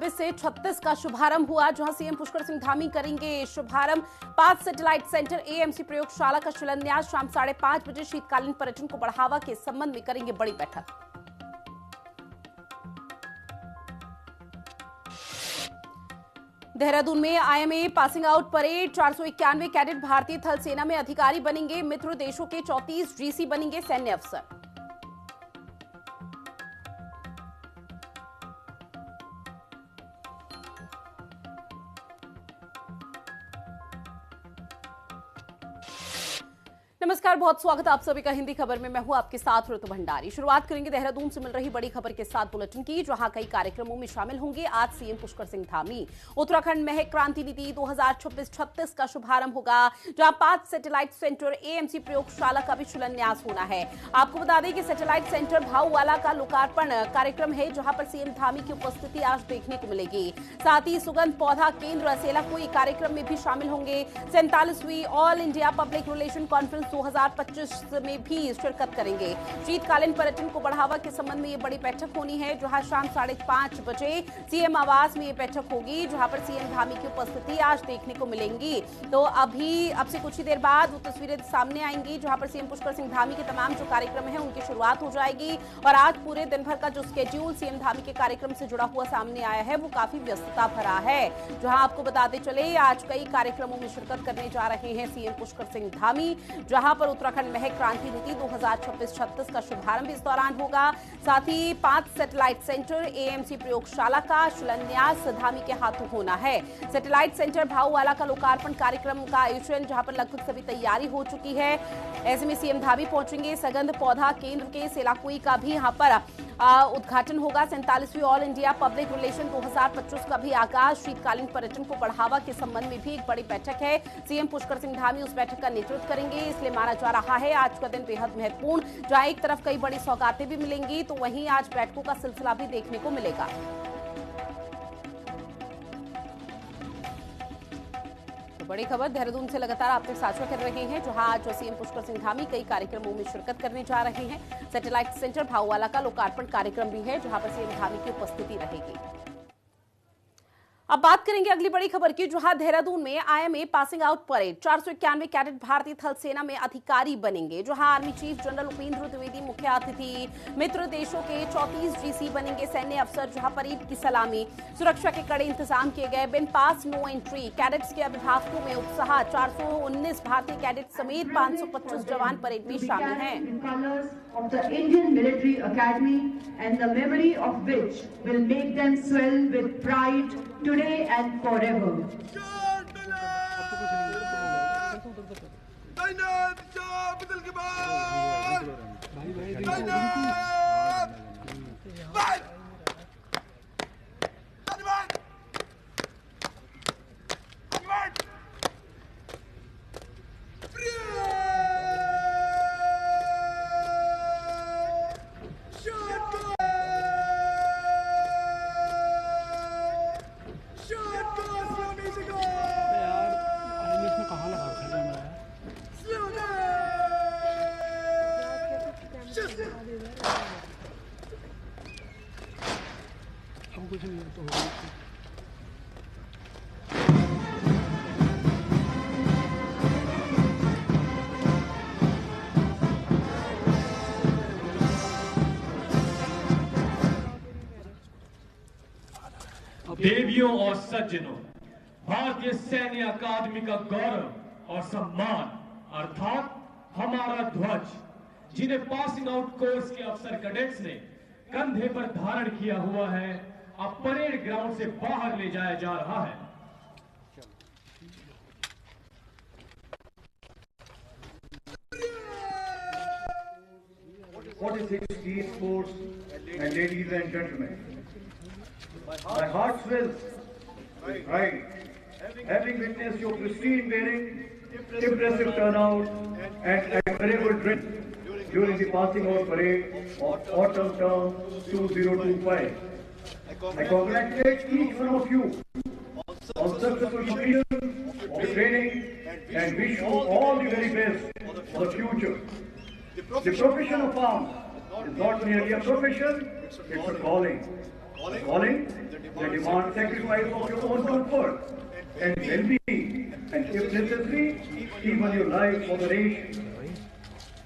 2026 से 36 का शुभारंभ हुआ, जहां सीएम पुष्कर सिंह धामी करेंगे शुभारंभ। 5 सैटेलाइट सेंटर एएमसी प्रयोगशाला का शिलान्यास। शाम 5:30 बजे शीतकालीन पर्यटन को बढ़ावा के संबंध में करेंगे बड़ी बैठक। देहरादून में IMA passing out parade. 491 cadet भारतीय थल सेना में अधिकारी बनेंगे। मित्र देशों के 34 जीसी बनेंगे सैन्य अफसर। नमस्कार, बहुत स्वागत है आप सभी का हिंदी खबर में। मैं हूं आपके साथ ऋतु भंडारी। शुरुआत करेंगे देहरादून से मिल रही बड़ी खबर के साथ बुलेटिन की, जहां कई कार्यक्रमों में शामिल होंगे आज सीएम पुष्कर सिंह धामी। उत्तराखंड महक क्रांति नीति 2026-36 का शुभारंभ होगा, जहां 5 सैटेलाइट सेंटर एएमसी प्रयोगशाला का भी शिलान्यास होना है। आपको बता दें कि सैटेलाइट सेंटर भाऊवाला का लोकार्पण कार्यक्रम है, जहां पर सीएम धामी की उपस्थिति आज देखने को मिलेगी। साथ ही सुगंध पौधा केंद्र सेलाकुई कार्यक्रम में भी शामिल होंगे। 47वीं all India public relation conference 2025 में भी शिरकत करेंगे। शीतकालीन पर्यटन को बढ़ावा के संबंध में ये बड़ी बैठक होनी है, जहां शाम 5:30 बजे सीएम आवास में ये बैठक होगी, जहां पर सीएम धामी की उपस्थिति आज देखने को मिलेंगी। तो अब से कुछ ही देर बाद वो तस्वीरें सामने आएंगी, जहां पर सीएम पुष्कर सिंह धामी के तमाम जो कार्यक्रम है उनकी शुरुआत हो जाएगी। और आज पूरे दिन भर का जो स्केड्यूल सीएम धामी के कार्यक्रम से जुड़ा हुआ सामने आया है, वो काफी व्यस्तता भरा है। जहां आपको बताते चले, आज कई कार्यक्रमों में शिरकत करने जा रहे हैं सीएम पुष्कर सिंह धामी, जहां पर उत्तराखंड महक क्रांति नीति 2026-36 का शुभारंभ इस दौरान होगा। साथ ही 5 सैटेलाइट सेंटर एएमसी प्रयोगशाला का शिलान्यास धामी के हाथों होना है। सैटेलाइट सेंटर भाऊवाला का लोकार्पण कार्यक्रम का आयोजन, जहां पर लगभग सभी तैयारी हो चुकी है। ऐसे में सीएम धामी पहुंचेंगे। सगंध पौधा केंद्र के सेलाकुई का भी यहां पर उद्घाटन होगा। 47वीं ऑल इंडिया पब्लिक रिलेशन 2025 का भी आगाज। शीतकालीन पर्यटन को बढ़ावा के संबंध में भी एक बड़ी बैठक है। सीएम पुष्कर सिंह धामी उस बैठक का नेतृत्व करेंगे, इसलिए माना जा रहा है आज का दिन बेहद महत्वपूर्ण, जहां एक तरफ कई बड़ी सौगातें भी मिलेंगी, तो वहीं आज बैठकों का सिलसिला भी देखने को मिलेगा। तो बड़ी खबर देहरादून से लगातार आपसे साझा कर रहे हैं, जहां आज सीएम पुष्कर सिंह धामी कई कार्यक्रमों में शिरकत करने जा रहे हैं। सैटेलाइट सेंटर भाऊवाला का लोकार्पण कार्यक्रम भी है, जहां पर सीएम धामी की उपस्थिति रहेगी। अब बात करेंगे अगली बड़ी खबर की, जहां देहरादून में IMA passing out parade. 491 cadet भारतीय थल सेना में अधिकारी बनेंगे, जहां army chief general Upendra Dwivedi मुख्य अतिथि। मित्र देशों के 34 जीसी बनेंगे सैन्य अफसर, जहां परेड की सलामी। सुरक्षा के कड़े इंतजाम किए गए। बिन पास नो एंट्री। कैडेट्स के अभिभावकों में उत्साह। 419 भारतीय कैडेट समेत 525 जवान परेड में शामिल हैं। Today and forever. देवियों और सज्जनों, भारतीय सैन्य अकादमी का गौरव और सम्मान अर्थात हमारा ध्वज, जिन्हें पासिंग आउट कोर्स के अफसर कैडेट्स ने कंधे पर धारण किया हुआ है, अब परेड ग्राउंड से बाहर ले जाया जा रहा है। Sports and ladies and gentlemen, my heart swells with pride, having witnessed your pristine bearing, impressive turnout, and admirable drill during the passing out parade of autumn term 2025. I congratulate each one of you on successful completion of the training and wish you all the very best for the future. The profession of arms is not merely a profession, it's a calling. Calling, they demand sacrifice of your own comfort and well-being, and if necessary, even your life for the nation.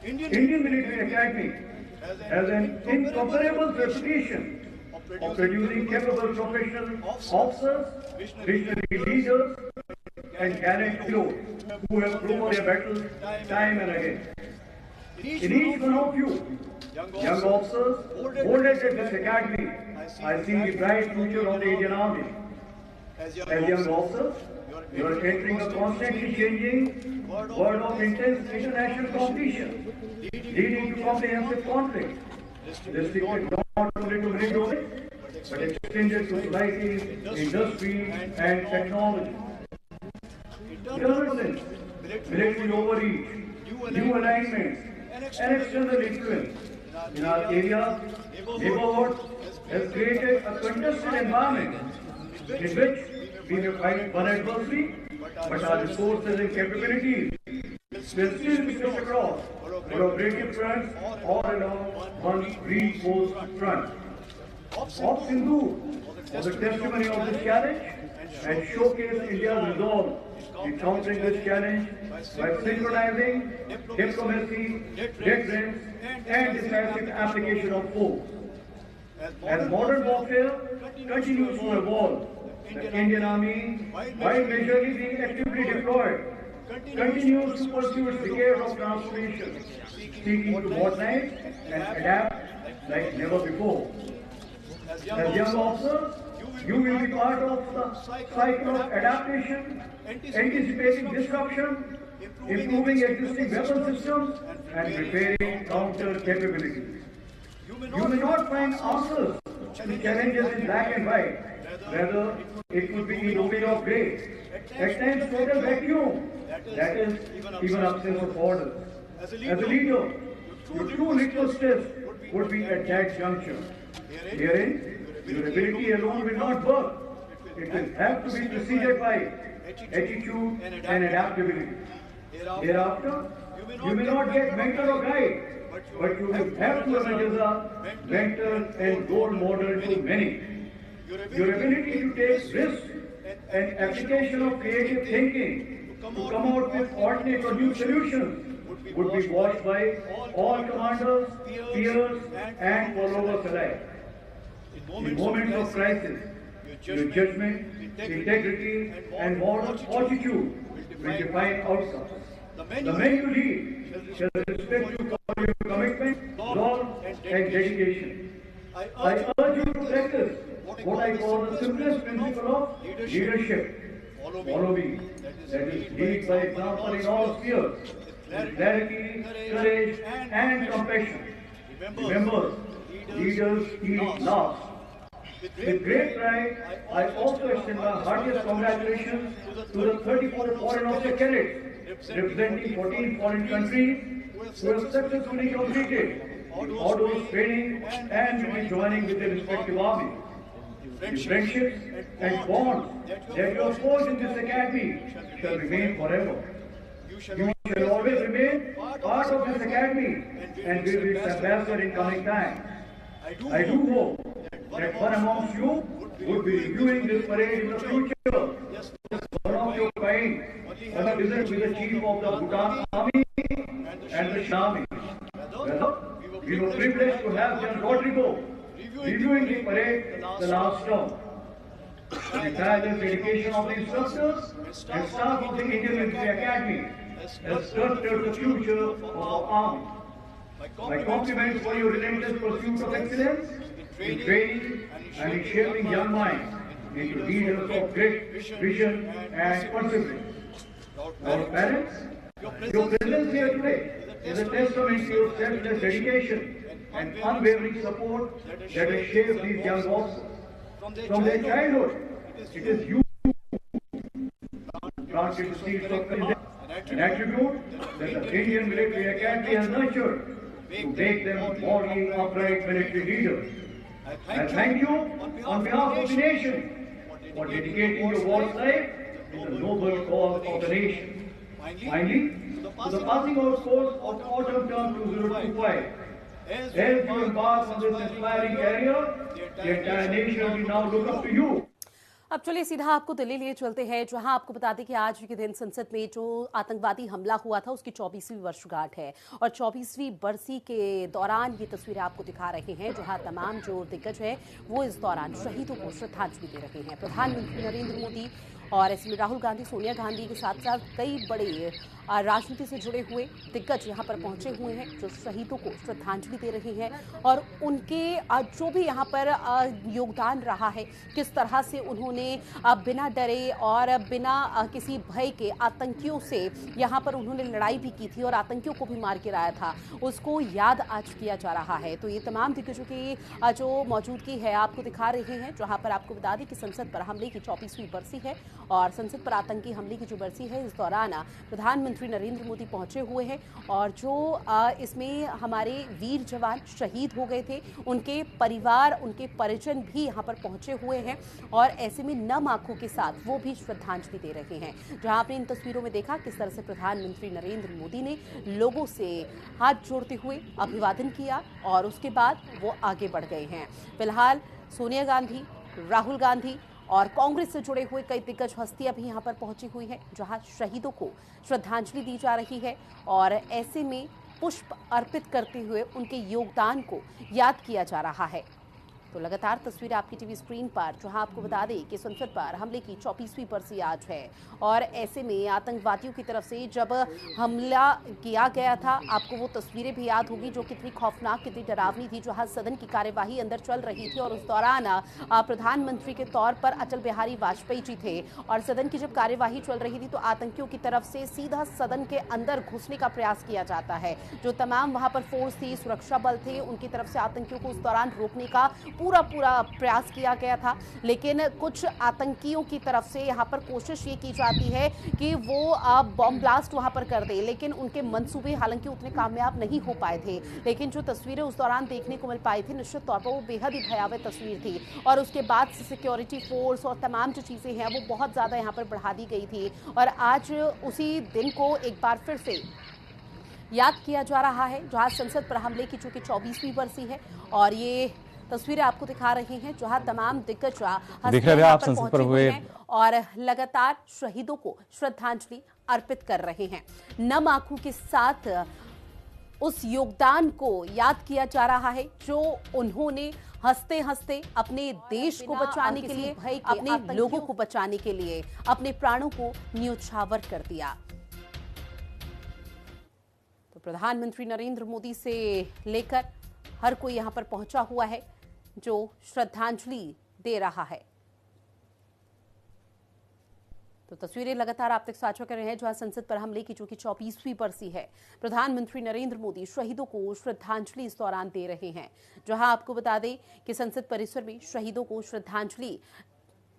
Indian Military Academy has an incomparable reputation of producing capable professional officers, visionary leaders, and gallant heroes who have proven their battles time and again. In each one of you, young officers, bolded at this academy, I see the bright future of the Indian Army. As young officers, you are entering a constantly changing world of intense international competition, leading to comprehensive conflict, restricted not only to military, but extended to societies, industry, and technology. Terrorism, military overreach, new alignments, and external influence in our area, neighborhood has created a contested environment in which we may fight one adversary, but our resources and capabilities will still be stretched across collaborative fronts or along one reinforced front. Op Sindhu was a testimony of this challenge and showcased India's resolve in countering this challenge by synchronizing diplomacy, deterrence, and decisive application of force. As modern warfare continues to evolve, the Indian Army, while majorly being actively deployed, continues to pursue its decade of transformation, seeking to modernize and adapt like never before. As young officers, you will be part of the cycle of adaptation, anticipating disruption, improving existing weapon systems, and preparing counter capabilities. You may not find answers to challenges in black and white. Rather, it could be in open of gray. At times, total vacuum. That is, even absence of orders. As a leader, your true litmus test would be at that juncture. Herein, your ability alone will not work. It will have to be preceded by attitude and adaptability. Thereafter, you may not get mentor or guide, but you will have to emerge as a mentor and role model to many. Your ability to take risks and application of creative thinking to come out with alternate or new solutions would be watched by all commanders, peers, and followers alike. In moments of crisis, your judgment, integrity, and moral fortitude will define outcomes. The men you lead shall respect you for your commitment, resolve, and dedication. I urge you to practice what I call the simplest principle of leadership. Follow me. That is, lead by example in all spheres, with clarity, courage, and compassion. Remember, leaders eat last. With great pride, I also extend my heartiest congratulations to the 34 foreign officer cadets representing 14 foreign countries who have successfully completed orders training and will be joining with their respective armies. The friendships and bonds that you have forged in this academy shall remain forever. You shall always remain part of this academy and will be its ambassador in coming time. I do hope that one amongst you would be reviewing this parade in the future. One of your kind, on a visit with the chief of the Bhutan Army and the Army. We were privileged to have General Rodrigo reviewing the parade the last term. The tireless dedication of the instructors and staff of the Indian Military Academy has sculpted the future of our army. My compliments for your relentless pursuit of excellence in training and in shaping young minds into leaders of great vision and perseverance. Our parents, your presence here today is a testament to your selfless dedication and unwavering support that has shaped these young officers. From their childhood, it is you who planted the seeds of courage, an attribute that the Indian Military Academy has nurtured to make them morally upright military leaders. I thank you on behalf of the nation for dedicating your war's life to the noble cause of the nation. Finally, to the passing out course of autumn term 2025, As you embark on this inspiring career, the entire nation will now look up to you. अब चलिए सीधा आपको दिल्ली लिए चलते हैं, जहां आपको बता दें कि आज के दिन संसद में जो आतंकवादी हमला हुआ था उसकी 24वीं वर्षगांठ है और 24वीं बरसी के दौरान ये तस्वीरें आपको दिखा रहे हैं, जहां तमाम जो दिग्गज है वो इस दौरान शहीदों को श्रद्धांजलि दे रहे हैं। प्रधानमंत्री नरेंद्र मोदी और इसमें राहुल गांधी, सोनिया गांधी के साथ साथ कई बड़े राजनीति से जुड़े हुए दिग्गज यहाँ पर पहुंचे हुए हैं जो शहीदों को श्रद्धांजलि दे रहे हैं और उनके जो भी यहाँ पर योगदान रहा है, किस तरह से उन्होंने बिना डरे और बिना किसी भय के आतंकियों से यहाँ पर उन्होंने लड़ाई भी की थी और आतंकियों को भी मार गिराया था, उसको याद आज किया जा रहा है। तो ये तमाम दिग्गजों की जो मौजूदगी है आपको दिखा रहे हैं, जहाँ पर आपको बता दें कि संसद पर हमले की 24वीं बरसी है और संसद पर आतंकी हमले की जो बरसी है, इस दौरान प्रधानमंत्री नरेंद्र मोदी पहुंचे हुए हैं और जो इसमें हमारे वीर जवान शहीद हो गए थे उनके परिवार, उनके परिजन भी यहाँ पर पहुंचे हुए हैं और ऐसे में नम आंखों के साथ वो भी श्रद्धांजलि दे रहे हैं। जहां आपने इन तस्वीरों में देखा किस तरह से प्रधानमंत्री नरेंद्र मोदी ने लोगों से हाथ जोड़ते हुए अभिवादन किया और उसके बाद वो आगे बढ़ गए हैं। फिलहाल सोनिया गांधी, राहुल गांधी और कांग्रेस से जुड़े हुए कई दिग्गज हस्तियां भी यहां पर पहुंची हुई हैं, जहां शहीदों को श्रद्धांजलि दी जा रही है और ऐसे में पुष्प अर्पित करते हुए उनके योगदान को याद किया जा रहा है। तो लगातार तस्वीरें आपकी टीवी स्क्रीन पर, जहां आपको बता दें कि संसद पर हमले की 24वीं बरसी आज है और ऐसे में आतंकवादियों की तरफ से जब हमला किया गया था, आपको वो तस्वीरें भी याद होगी जो कितनी खौफनाक, कितनी डरावनी थी, जहां सदन की कार्यवाही अंदर चल रही थी और उस दौरान प्रधानमंत्री के तौर पर अटल बिहारी वाजपेयी जी थे और सदन की जब कार्यवाही चल रही थी तो आतंकियों की तरफ से सीधा सदन के अंदर घुसने का प्रयास किया जाता है। जो तमाम वहां पर फोर्स थी, सुरक्षा बल थे, उनकी तरफ से आतंकियों को उस दौरान रोकने का पूरा प्रयास किया गया था, लेकिन कुछ आतंकियों की तरफ से यहां पर कोशिश ये की जाती है कि वो बॉम्ब ब्लास्ट वहां पर कर दे, लेकिन उनके मंसूबे हालांकि उतने कामयाब नहीं हो पाए थे। लेकिन जो तस्वीरें उस दौरान देखने को मिल पाई थी, निश्चित तौर पर वो बेहद ही भयावह तस्वीर थी और उसके बाद से सिक्योरिटी फोर्स और तमाम जो चीजें हैं वो बहुत ज्यादा यहां पर बढ़ा दी गई थी और आज उसी दिन को एक बार फिर से याद किया जा रहा है, जहां संसद पर हमले की चूंकि 24वीं बरसी है और ये तस्वीरें आपको दिखा रहे हैं जहां तमाम दिग्गज दिख रहे आप संसद पर हुए और लगातार शहीदों को श्रद्धांजलि अर्पित कर रहे हैं। नम आंखों के साथ उस योगदान को याद किया जा रहा है जो उन्होंने हंसते हंसते अपने देश को बचाने के लिए, अपने लोगों को बचाने के लिए अपने प्राणों को न्योछावर कर दिया। तो प्रधानमंत्री नरेंद्र मोदी से लेकर हर कोई यहां पर पहुंचा हुआ है जो श्रद्धांजलि दे रहा है। तो तस्वीरें लगातार आप तक साझा कर रहे हैं, जहां संसद पर हमले की चूंकि 24वीं बरसी है, प्रधानमंत्री नरेंद्र मोदी शहीदों को श्रद्धांजलि इस दौरान दे रहे हैं। जहां आपको बता दें कि संसद परिसर में शहीदों को श्रद्धांजलि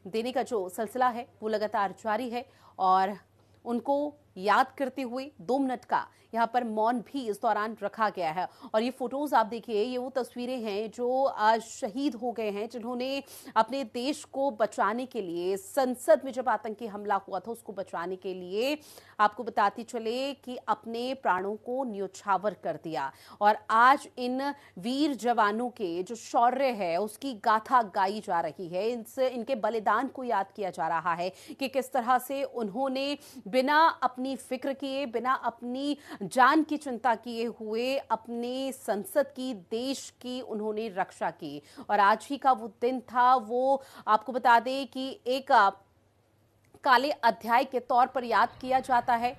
देने का जो सिलसिला है वो लगातार जारी है और उनको याद करते हुए 2 मिनट का यहाँ पर मौन भी इस दौरान रखा गया है। और ये फोटोज आप देखिए, ये वो तस्वीरें हैं जो आज शहीद हो गए हैं, जिन्होंने अपने देश को बचाने के लिए, संसद में जब आतंकी हमला हुआ था उसको बचाने के लिए, आपको बताती चले कि अपने प्राणों को न्योछावर कर दिया। और आज इन वीर जवानों के जो शौर्य है उसकी गाथा गाई जा रही है, इनके बलिदान को याद किया जा रहा है कि किस तरह से उन्होंने बिना अपनी फिक्र किए, बिना अपनी जान की चिंता किए हुए अपने संसद की, देश की उन्होंने रक्षा की। और आज ही का वो दिन था, वो आपको बता दें कि एक काले अध्याय के तौर पर याद किया जाता है।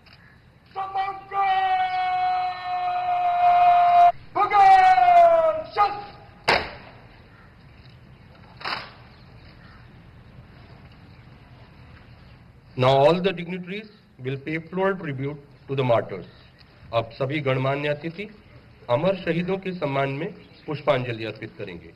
Now all the dignitaries will pay floral tribute to the martyrs. अब सभी गणमान्य अतिथि अमर शहीदों के सम्मान में पुष्पांजलि अर्पित करेंगे।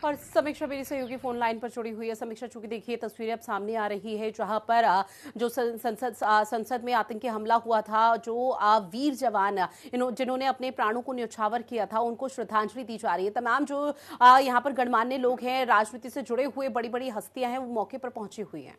और समीक्षा मेरी सहयोगी फोन लाइन पर जुड़ी हुई है। समीक्षा, चूंकि देखिए तस्वीरें अब सामने आ रही है जहां पर जो संसद में आतंकी हमला हुआ था, जो वीर जवान जिन्होंने अपने प्राणों को न्यौछावर किया था, उनको श्रद्धांजलि दी जा रही है। तमाम जो यहाँ पर गणमान्य लोग हैं, राजनीति से जुड़े हुए बड़ी बड़ी हस्तियां हैं, वो मौके पर पहुंची हुई हैं।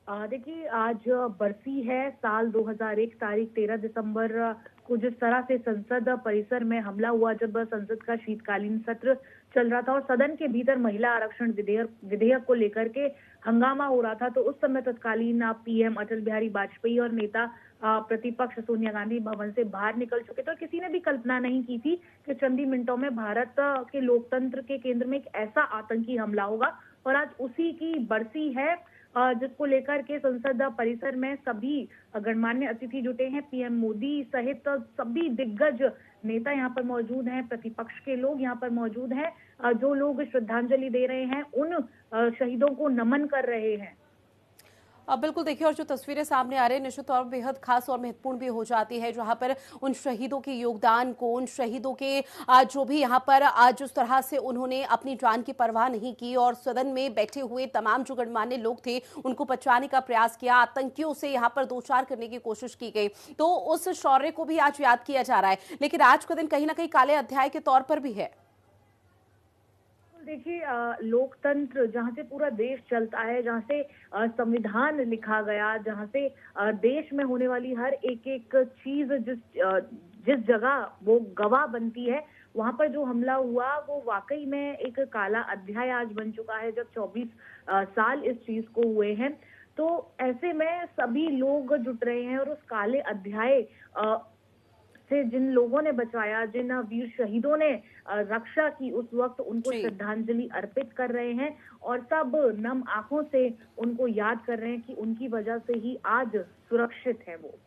देखिए, आज बरसी है साल 2001, तारीख 13 दिसंबर को जिस तरह से संसद परिसर में हमला हुआ, जब संसद का शीतकालीन सत्र चल रहा था और सदन के भीतर महिला आरक्षण विधेयक को लेकर के हंगामा हो रहा था, तो उस समय तत्कालीन पीएम अटल बिहारी वाजपेयी और नेता प्रतिपक्ष सोनिया गांधी भवन से बाहर निकल चुके थे। और किसी ने भी कल्पना नहीं की थी कि चंद ही मिनटों में भारत के लोकतंत्र के केंद्र में एक ऐसा आतंकी हमला होगा। और आज उसी की बरसी है, जिसको लेकर के संसद परिसर में सभी गणमान्य अतिथि जुटे हैं। पीएम मोदी सहित सभी दिग्गज नेता यहाँ पर मौजूद हैं, प्रतिपक्ष के लोग यहाँ पर मौजूद हैं, जो लोग श्रद्धांजलि दे रहे हैं, उन शहीदों को नमन कर रहे हैं। अब बिल्कुल देखिए, और जो तस्वीरें सामने आ रही है निश्चित तौर पर बेहद खास और महत्वपूर्ण भी हो जाती है, जहां पर उन शहीदों के योगदान को, उन शहीदों के जो भी यहाँ पर आज जिस तरह से उन्होंने अपनी जान की परवाह नहीं की और सदन में बैठे हुए तमाम जो गणमान्य लोग थे उनको बचाने का प्रयास किया, आतंकियों से यहाँ पर दो चार करने की कोशिश की गई, तो उस शौर्य को भी आज याद किया जा रहा है। लेकिन आज का दिन कहीं ना कहीं काले अध्याय के तौर पर भी है। देखिए, लोकतंत्र जहाँ से पूरा देश चलता है, जहाँ से संविधान लिखा गया, जहाँ से देश में होने वाली हर एक एक चीज जिस जगह वो गवाह बनती है, वहां पर जो हमला हुआ वो वाकई में एक काला अध्याय आज बन चुका है, जब 24 साल इस चीज को हुए हैं। तो ऐसे में सभी लोग जुट रहे हैं और उस काले अध्याय से जिन लोगों ने बचाया, जिन वीर शहीदों ने रक्षा की, उस वक्त उनको श्रद्धांजलि अर्पित कर रहे हैं और सब नम आंखों से उनको याद कर रहे हैं कि उनकी वजह से ही आज सुरक्षित है वो।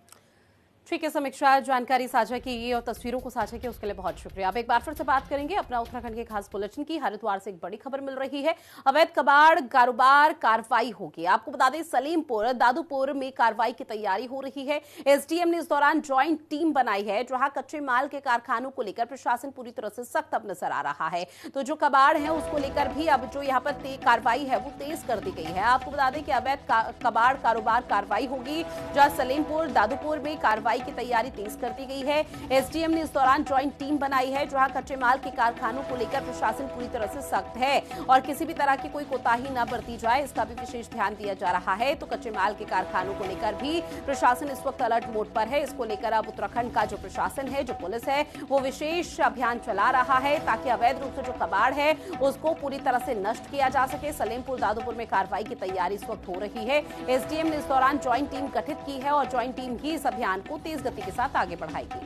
ठीक है समीक्षा, जानकारी साझा की और तस्वीरों को साझा किया उसके लिए बहुत शुक्रिया। अब एक बार फिर से बात करेंगे अपना उत्तराखंड के खास बुलेटिन की। हरिद्वार से एक बड़ी खबर मिल रही है, अवैध कबाड़ कारोबार कार्रवाई होगी। आपको बता दें, सलीमपुर दादूपुर में कार्रवाई की तैयारी हो रही है। एसडीएम ने इस दौरान ज्वाइंट टीम बनाई है, जहां कच्चे माल के कारखानों को लेकर प्रशासन पूरी तरह से सख्त अब नजर आ रहा है। तो जो कबाड़ है उसको लेकर भी अब जो यहाँ पर कार्रवाई है वो तेज कर दी गई है। आपको बता दें कि अवैध कबाड़ कारोबार कार्रवाई होगी, जहां सलीमपुर दादूपुर में कार्रवाई की तैयारी तेज कर दी गई है। एसडीएम ने इस दौरान ज्वाइंट टीम बनाई है, जहां कच्चे माल के कारखानों को लेकर प्रशासन पूरी तरह से सख्त है और किसी भी तरह की कोई कोताही न बरती जाए, इसका भी विशेष ध्यान दिया जा रहा है। तो कच्चे माल के कारखानों को लेकर भी प्रशासन इस वक्त अलर्ट मोड पर है। इसको लेकर अब उत्तराखंड का जो प्रशासन है, जो पुलिस है, वो विशेष अभियान चला रहा है ताकि अवैध रूप से जो कबाड़ है उसको पूरी तरह से नष्ट किया जा सके। सलेमपुर दादूपुर में कार्रवाई की तैयारी इस वक्त हो रही है। एसडीएम ने इस दौरान ज्वाइंट टीम गठित की है और ज्वाइंट टीम ही इस अभियान को तेज गति के साथ आगे बढ़ाएगी।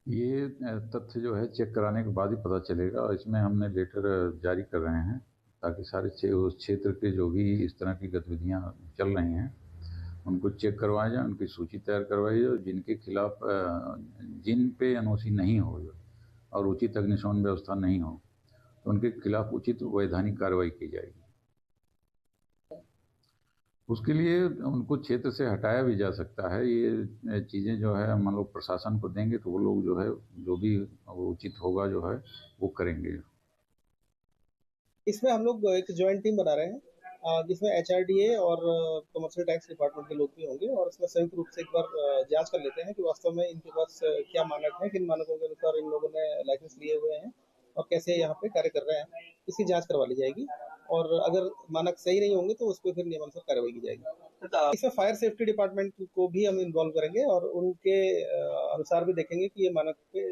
ये तथ्य जो है चेक कराने के बाद ही पता चलेगा और इसमें हमने लेटर जारी कर रहे हैं ताकि सारे उस क्षेत्र के जो भी इस तरह की गतिविधियां चल रही हैं उनको चेक करवाया जाए, उनकी सूची तैयार करवाई जाए, जिनके खिलाफ जिन पे एनओसी नहीं हो और उचित अग्निशमन व्यवस्था नहीं हो तो उनके खिलाफ उचित वैधानिक कार्रवाई की जाएगी। उसके लिए उनको क्षेत्र से हटाया भी जा सकता है। ये चीज़ें जो है हम लोग प्रशासन को देंगे तो वो लोग जो है जो भी उचित होगा जो है वो करेंगे। इसमें हम लोग एक ज्वाइंट टीम बना रहे हैं जिसमें एचआरडीए और कमर्शियल टैक्स डिपार्टमेंट के लोग भी होंगे और इसमें संयुक्त रूप से एक बार जांच कर लेते हैं कि वास्तव में इनके पास क्या मानक है, किन मानकों के अनुसार इन लोगों ने लाइसेंस लिए हुए हैं और कैसे यहाँ पे कार्य कर रहे हैं। इसकी जांच करवा ली जाएगी और अगर मानक सही नहीं होंगे तो उस पर फिर नियमानुसार कार्रवाई की जाएगी। इसमें फायर सेफ्टी डिपार्टमेंट को भी हम इन्वॉल्व करेंगे और उनके अनुसार भी देखेंगे कि ये मानक पे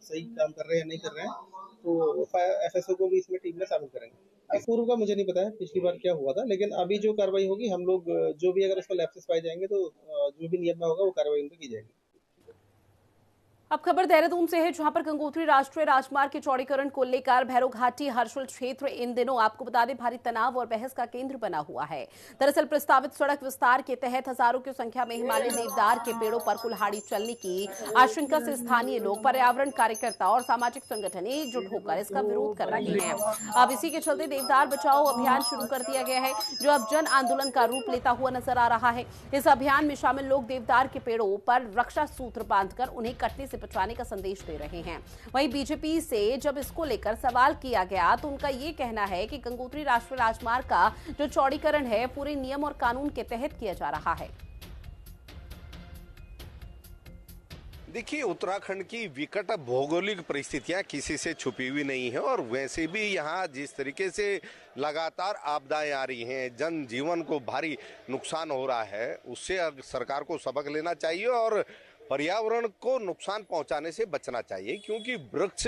सही काम कर रहे हैं या नहीं कर रहे हैं, तो एफएसओ को भी इसमें टीम में शामिल करेंगे। पूर्व का मुझे नहीं पता है पिछली बार क्या हुआ था, लेकिन अभी जो कार्रवाई होगी हम लोग जो भी अगर उसमें लैप्सेस पाए जाएंगे तो जो भी नियम में होगा वो कार्रवाई उन पर की जाएगी। अब खबर देहरादून से है, जहां पर गंगोत्री राष्ट्रीय राजमार्ग के चौड़ीकरण को लेकर भैरव घाटी हर्षुल क्षेत्र इन दिनों आपको बता दें भारी तनाव और बहस का केंद्र बना हुआ है। दरअसल प्रस्तावित सड़क विस्तार के तहत हजारों की संख्या में हिमालय देवदार के पेड़ों पर कुल्हाड़ी चलने की आशंका से स्थानीय लोग, पर्यावरण कार्यकर्ता और सामाजिक संगठन एकजुट होकर इसका विरोध कर रहे हैं। अब इसी के चलते देवदार बचाओ अभियान शुरू कर दिया गया है, जो अब जन आंदोलन का रूप लेता हुआ नजर आ रहा है। इस अभियान में शामिल लोग देवदार के पेड़ों पर रक्षा सूत्र बांधकर उन्हें कटने से बचाने का संदेश दे रहे हैं। वहीं बीजेपी से जब इसको लेकर सवाल किया गया तो उनका ये कहना है कि गंगोत्री राष्ट्रीय राजमार्ग का जो चौड़ीकरण है पूरे नियम और कानून के तहत किया जा रहा है। देखिए, उत्तराखंड की विकट भौगोलिक परिस्थितियां किसी से छुपी हुई नहीं है और वैसे भी यहाँ जिस तरीके से लगातार आपदाएं आ रही हैं, जनजीवन को भारी नुकसान हो रहा है, उससे सरकार को सबक लेना चाहिए और पर्यावरण को नुकसान पहुंचाने से बचना चाहिए, क्योंकि वृक्ष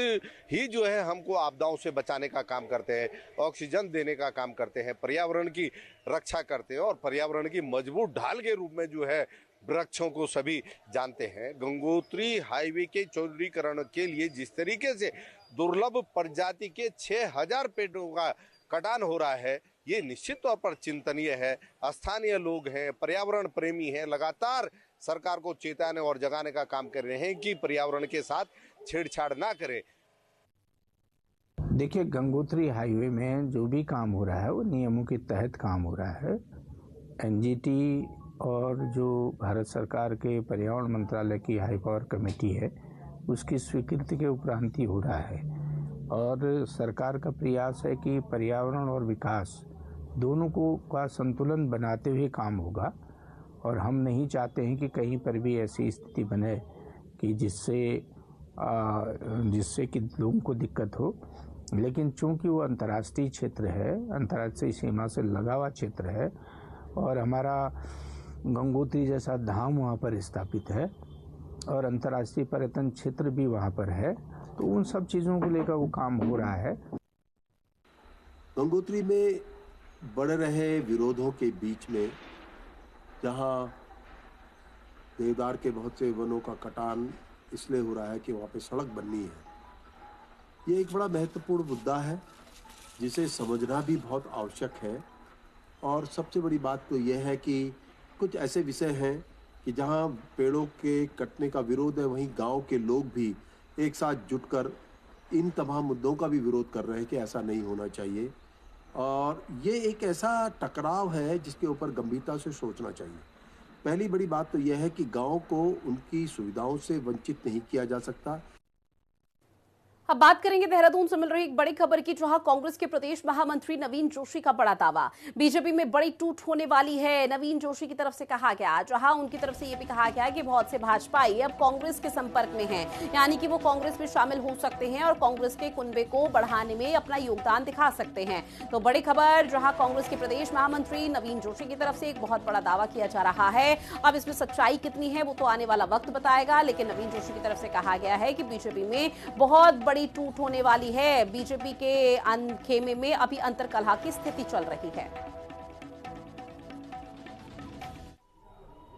ही जो है हमको आपदाओं से बचाने का काम करते हैं, ऑक्सीजन देने का काम करते हैं, पर्यावरण की रक्षा करते हैं और पर्यावरण की मजबूत ढाल के रूप में जो है वृक्षों को सभी जानते हैं। गंगोत्री हाईवे के चौड़ीकरण के लिए जिस तरीके से दुर्लभ प्रजाति के 6000 पेड़ों का कटान हो रहा है, ये निश्चित तौर पर चिंतनीय है। स्थानीय लोग हैं, पर्यावरण प्रेमी हैं, लगातार सरकार को चेताने और जगाने का काम कर रहे हैं कि पर्यावरण के साथ छेड़छाड़ ना करें। देखिए, गंगोत्री हाईवे में जो भी काम हो रहा है वो नियमों के तहत काम हो रहा है। एनजीटी और जो भारत सरकार के पर्यावरण मंत्रालय की हाई पावर कमेटी है उसकी स्वीकृति के उपरांत ही हो रहा है और सरकार का प्रयास है कि पर्यावरण और विकास दोनों को का संतुलन बनाते हुए काम होगा और हम नहीं चाहते हैं कि कहीं पर भी ऐसी स्थिति बने कि जिससे कि लोगों को दिक्कत हो। लेकिन चूंकि वो अंतर्राष्ट्रीय क्षेत्र है, अंतर्राष्ट्रीय सीमा से लगा हुआ क्षेत्र है और हमारा गंगोत्री जैसा धाम वहाँ पर स्थापित है और अंतर्राष्ट्रीय पर्यटन क्षेत्र भी वहाँ पर है, तो उन सब चीज़ों को लेकर वो काम हो रहा है। गंगोत्री में बढ़ रहे विरोधों के बीच में जहाँ देवदार के बहुत से वनों का कटान इसलिए हो रहा है कि वहाँ पे सड़क बननी है, ये एक बड़ा महत्वपूर्ण मुद्दा है जिसे समझना भी बहुत आवश्यक है। और सबसे बड़ी बात तो यह है कि कुछ ऐसे विषय हैं कि जहां पेड़ों के कटने का विरोध है, वहीं गांव के लोग भी एक साथ जुटकर इन तमाम मुद्दों का भी विरोध कर रहे हैं कि ऐसा नहीं होना चाहिए। और ये एक ऐसा टकराव है जिसके ऊपर गंभीरता से सोचना चाहिए। पहली बड़ी बात तो यह है कि गांव को उनकी सुविधाओं से वंचित नहीं किया जा सकता। अब बात करेंगे देहरादून से मिल रही एक बड़ी खबर की, जहां कांग्रेस के प्रदेश महामंत्री नवीन जोशी का बड़ा दावा, बीजेपी में बड़ी टूट होने वाली है। नवीन जोशी की तरफ से कहा गया, जहां उनकी तरफ से यह भी कहा गया कि बहुत से भाजपाई अब कांग्रेस के संपर्क में हैं, यानी कि वो कांग्रेस में शामिल हो सकते हैं और कांग्रेस के कुनबे को बढ़ाने में अपना योगदान दिखा सकते हैं। तो बड़ी खबर, जहां कांग्रेस के प्रदेश महामंत्री नवीन जोशी की तरफ से एक बहुत बड़ा दावा किया जा रहा है। अब इसमें सच्चाई कितनी है वो तो आने वाला वक्त बताएगा, लेकिन नवीन जोशी की तरफ से कहा गया है कि बीजेपी में बहुत बड़ी टूट होने वाली है। बीजेपी के खेमे में अभी अंतर्कलह की स्थिति चल रही है।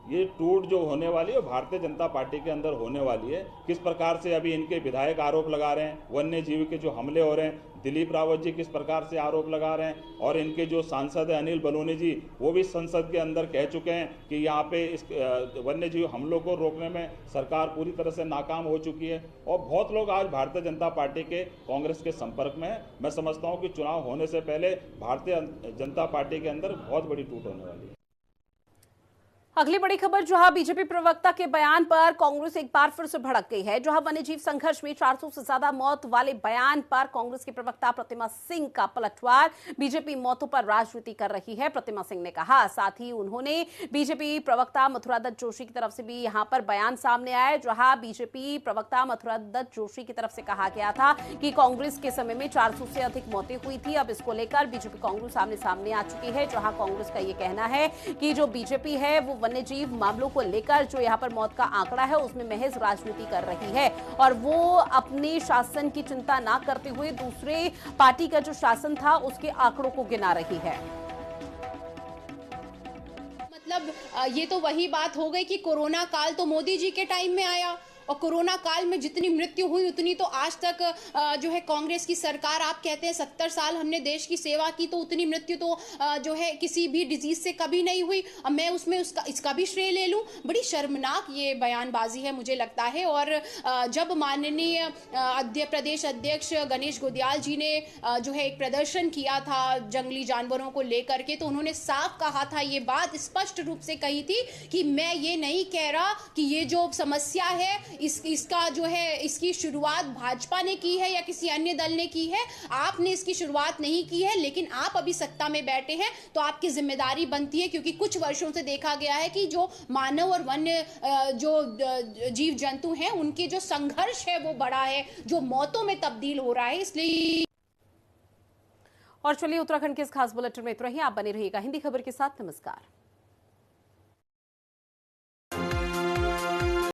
ये टूट जो होने वाली है भारतीय जनता पार्टी के अंदर होने वाली है। किस प्रकार से अभी इनके विधायक आरोप लगा रहे हैं, वन्य जीव के जो हमले हो रहे हैं, दिलीप रावत जी किस प्रकार से आरोप लगा रहे हैं, और इनके जो सांसद है अनिल बलूनी जी, वो भी संसद के अंदर कह चुके हैं कि यहाँ पे इस वन्य जीव हमलों को रोकने में सरकार पूरी तरह से नाकाम हो चुकी है। और बहुत लोग आज भारतीय जनता पार्टी के कांग्रेस के संपर्क में है। मैं समझता हूँ कि चुनाव होने से पहले भारतीय जनता पार्टी के अंदर बहुत बड़ी टूट होने वाली है। अगली बड़ी खबर, जहां बीजेपी प्रवक्ता के बयान पर कांग्रेस एक बार फिर से भड़क गई है। जहां वन्यजीव संघर्ष में 400 से ज्यादा मौत वाले बयान पर कांग्रेस के प्रवक्ता प्रतिमा सिंह का पलटवार, बीजेपी मौतों पर राजनीति कर रही है, प्रतिमा सिंह ने कहा। साथ ही उन्होंने बीजेपी प्रवक्ता मथुरा दत्त जोशी की तरफ से भी यहां पर बयान सामने आया, जहां बीजेपी प्रवक्ता मथुरा दत्त जोशी की तरफ से कहा गया था कि कांग्रेस के समय में 400 से अधिक मौतें हुई थी। अब इसको लेकर बीजेपी कांग्रेस सामने आ चुकी है, जहां कांग्रेस का यह कहना है कि जो बीजेपी है वो वन्यजीव मामलों को लेकर जो यहां पर मौत का आंकड़ा है उसमें महज राजनीति कर रही है और वो अपने शासन की चिंता ना करते हुए दूसरे पार्टी का जो शासन था उसके आंकड़ों को गिना रही है। मतलब ये तो वही बात हो गई कि कोरोना काल तो मोदी जी के टाइम में आया और कोरोना काल में जितनी मृत्यु हुई उतनी तो आज तक जो है कांग्रेस की सरकार, आप कहते हैं 70 साल हमने देश की सेवा की, तो उतनी मृत्यु तो जो है किसी भी डिजीज से कभी नहीं हुई। अब मैं उसमें इसका भी श्रेय ले लूं। बड़ी शर्मनाक ये बयानबाजी है मुझे लगता है। और जब माननीय प्रदेश अध्यक्ष गणेश गोदियाल जी ने जो है एक प्रदर्शन किया था जंगली जानवरों को लेकर के, तो उन्होंने साफ कहा था, ये बात स्पष्ट रूप से कही थी कि मैं ये नहीं कह रहा कि ये जो समस्या है इसका जो है इसकी शुरुआत भाजपा ने की है या किसी अन्य दल ने की है। आपने इसकी शुरुआत नहीं की है, लेकिन आप अभी सत्ता में बैठे हैं तो आपकी जिम्मेदारी बनती है, क्योंकि कुछ वर्षों से देखा गया है कि जो मानव और वन्य जो जीव जंतु हैं उनके जो संघर्ष है वो बड़ा है, जो मौतों में तब्दील हो रहा है। इसलिए और चलिए उत्तराखंड के इस खास बुलेटिन में इतना ही। आप बने रहिएगा हिंदी खबर के साथ। नमस्कार।